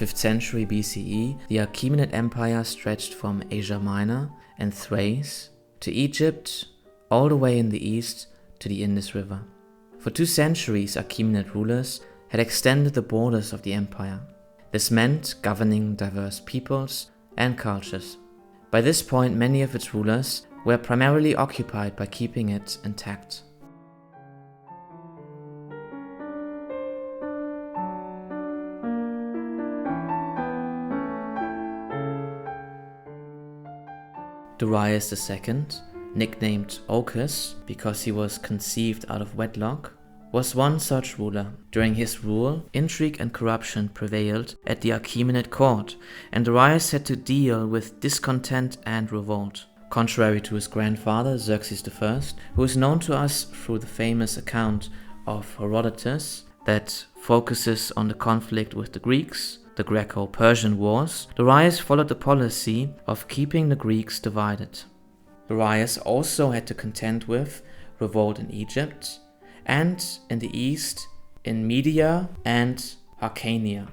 5th century BCE, the Achaemenid Empire stretched from Asia Minor and Thrace to Egypt, all the way in the east to the Indus River. For 2 centuries, Achaemenid rulers had extended the borders of the empire. This meant governing diverse peoples and cultures. By this point, many of its rulers were primarily occupied by keeping it intact. Darius II, nicknamed Ochus because he was conceived out of wedlock, was one such ruler. During his rule, intrigue and corruption prevailed at the Achaemenid court, and Darius had to deal with discontent and revolt. Contrary to his grandfather, Xerxes I, who is known to us through the famous account of Herodotus that focuses on the conflict with the Greeks, the Greco-Persian Wars, Darius followed the policy of keeping the Greeks divided. Darius also had to contend with revolt in Egypt and in the east in Media and Hyrcania.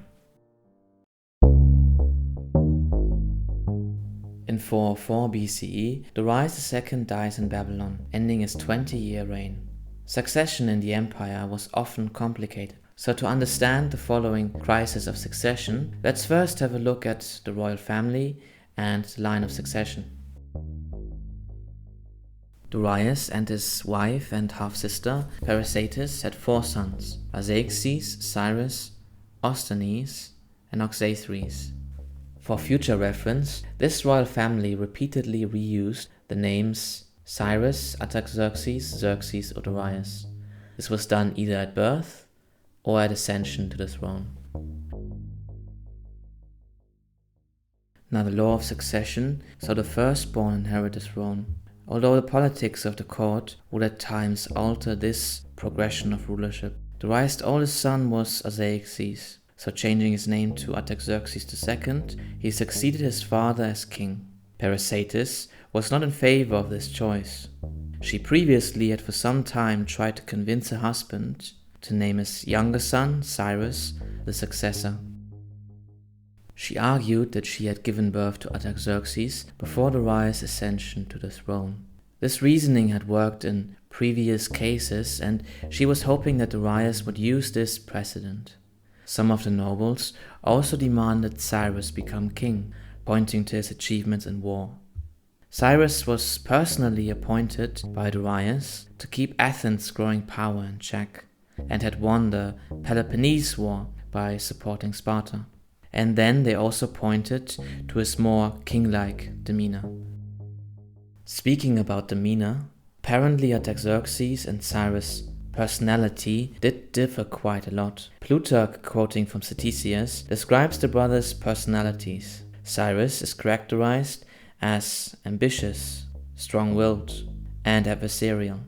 In 404 BCE, Darius II dies in Babylon, ending his 20-year reign. Succession in the empire was often complicated. So to understand the following crisis of succession, let's first have a look at the royal family and the line of succession. Darius and his wife and half-sister Persica had 4 sons: Artaxerxes, Cyrus, Osthenes, and Oxytheres. For future reference, this royal family repeatedly reused the names Cyrus, Artaxerxes, Xerxes, or Darius. This was done either at birth or at ascension to the throne. Now the law of succession saw the firstborn inherit the throne. Although the politics of the court would at times alter this progression of rulership, Darius' oldest son was Artaxerxes, so changing his name to Artaxerxes II, he succeeded his father as king. Persica was not in favor of this choice. She previously had for some time tried to convince her husband to name his younger son, Cyrus, the successor. She argued that she had given birth to Artaxerxes before Darius' ascension to the throne. This reasoning had worked in previous cases, and she was hoping that Darius would use this precedent. Some of the nobles also demanded Cyrus become king, pointing to his achievements in war. Cyrus was personally appointed by Darius to keep Athens' growing power in check, and had won the Peloponnese War by supporting Sparta. And then they also pointed to his more king-like demeanor. Speaking about demeanor, apparently Artaxerxes and Cyrus' personality did differ quite a lot. Plutarch, quoting from Ctesias, describes the brothers' personalities. Cyrus is characterized as ambitious, strong-willed, and adversarial.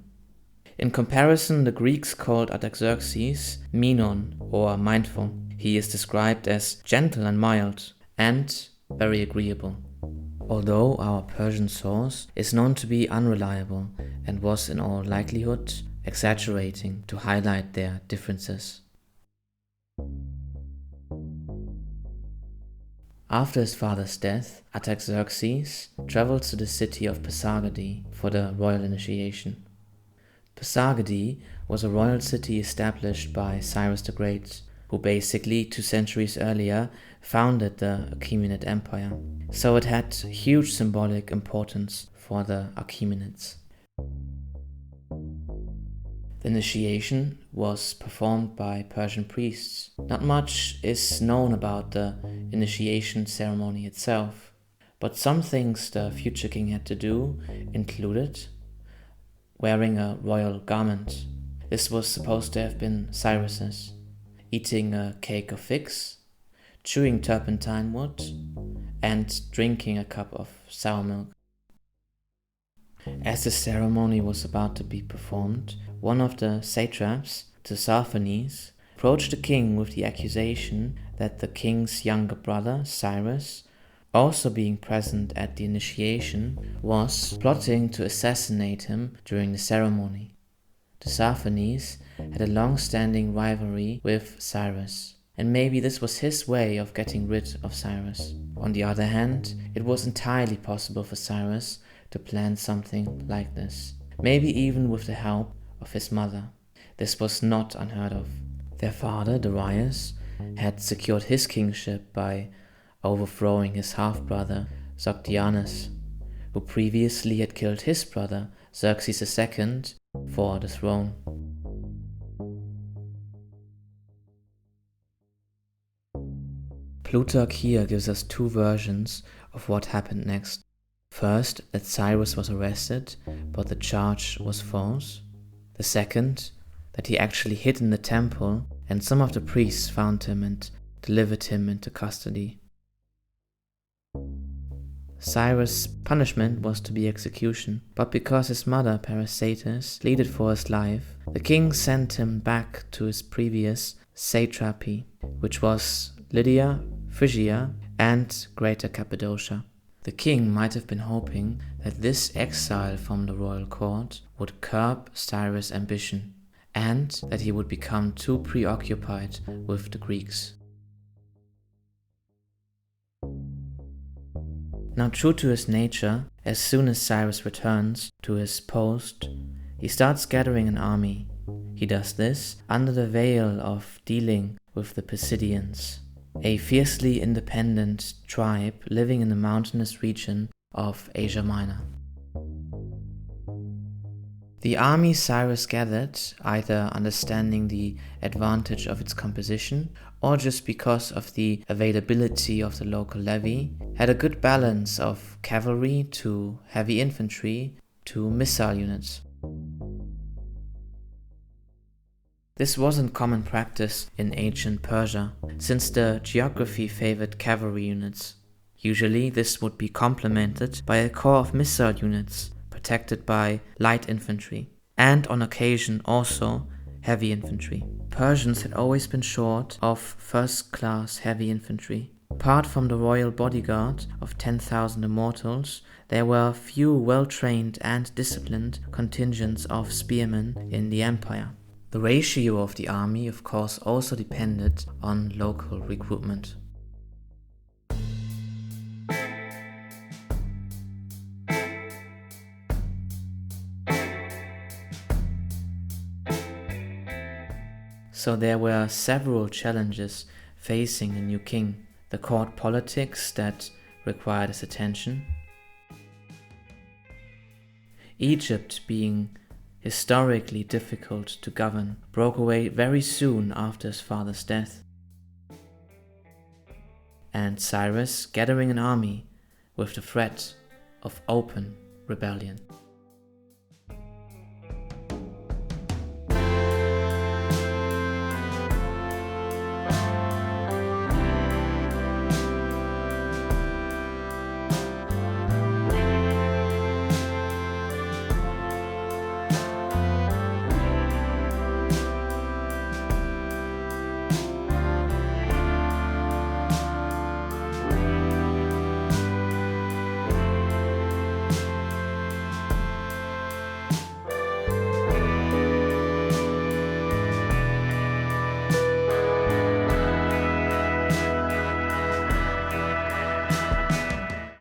In comparison, the Greeks called Artaxerxes Menon, or mindful. He is described as gentle and mild, and very agreeable. Although our Persian source is known to be unreliable and was in all likelihood exaggerating to highlight their differences. After his father's death, Artaxerxes traveled to the city of Persica for the royal initiation. Persica was a royal city established by Cyrus the Great, who basically 2 centuries earlier founded the Achaemenid Empire, so it had huge symbolic importance for the Achaemenids. The initiation was performed by Persian priests. Not much is known about the initiation ceremony itself, but some things the future king had to do included wearing a royal garment. This was supposed to have been Cyrus's. Eating a cake of figs, chewing turpentine wood, and drinking a cup of sour milk. As the ceremony was about to be performed, one of the satraps, Xenophon, approached the king with the accusation that the king's younger brother, Cyrus, also being present at the initiation, was plotting to assassinate him during the ceremony. Xenophon had a long-standing rivalry with Cyrus, and maybe this was his way of getting rid of Cyrus. On the other hand, it was entirely possible for Cyrus to plan something like this, maybe even with the help of his mother. This was not unheard of. Their father, Darius, had secured his kingship by overthrowing his half-brother, Xoctianus, who previously had killed his brother, Xerxes II, for the throne. Plutarch here gives us two versions of what happened next. First, that Cyrus was arrested, but the charge was false. The second, that he actually hid in the temple and some of the priests found him and delivered him into custody. Cyrus' punishment was to be execution, but because his mother Parysatis pleaded for his life, the king sent him back to his previous satrapy, which was Lydia, Phrygia, and Greater Cappadocia. The king might have been hoping that this exile from the royal court would curb Cyrus' ambition, and that he would become too preoccupied with the Greeks. Now, true to his nature, as soon as Cyrus returns to his post, he starts gathering an army. He does this under the veil of dealing with the Pisidians, a fiercely independent tribe living in the mountainous region of Asia Minor. The army Cyrus gathered, either understanding the advantage of its composition or just because of the availability of the local levy, had a good balance of cavalry to heavy infantry to missile units. This wasn't common practice in ancient Persia, since the geography favored cavalry units. Usually this would be complemented by a corps of missile units, protected by light infantry, and on occasion also heavy infantry. Persians had always been short of first-class heavy infantry. Apart from the royal bodyguard of 10,000 immortals, there were few well-trained and disciplined contingents of spearmen in the empire. The ratio of the army, of course, also depended on local recruitment. So there were several challenges facing the new king. The court politics that required his attention. Egypt, being historically difficult to govern, broke away very soon after his father's death. And Cyrus gathering an army with the threat of open rebellion.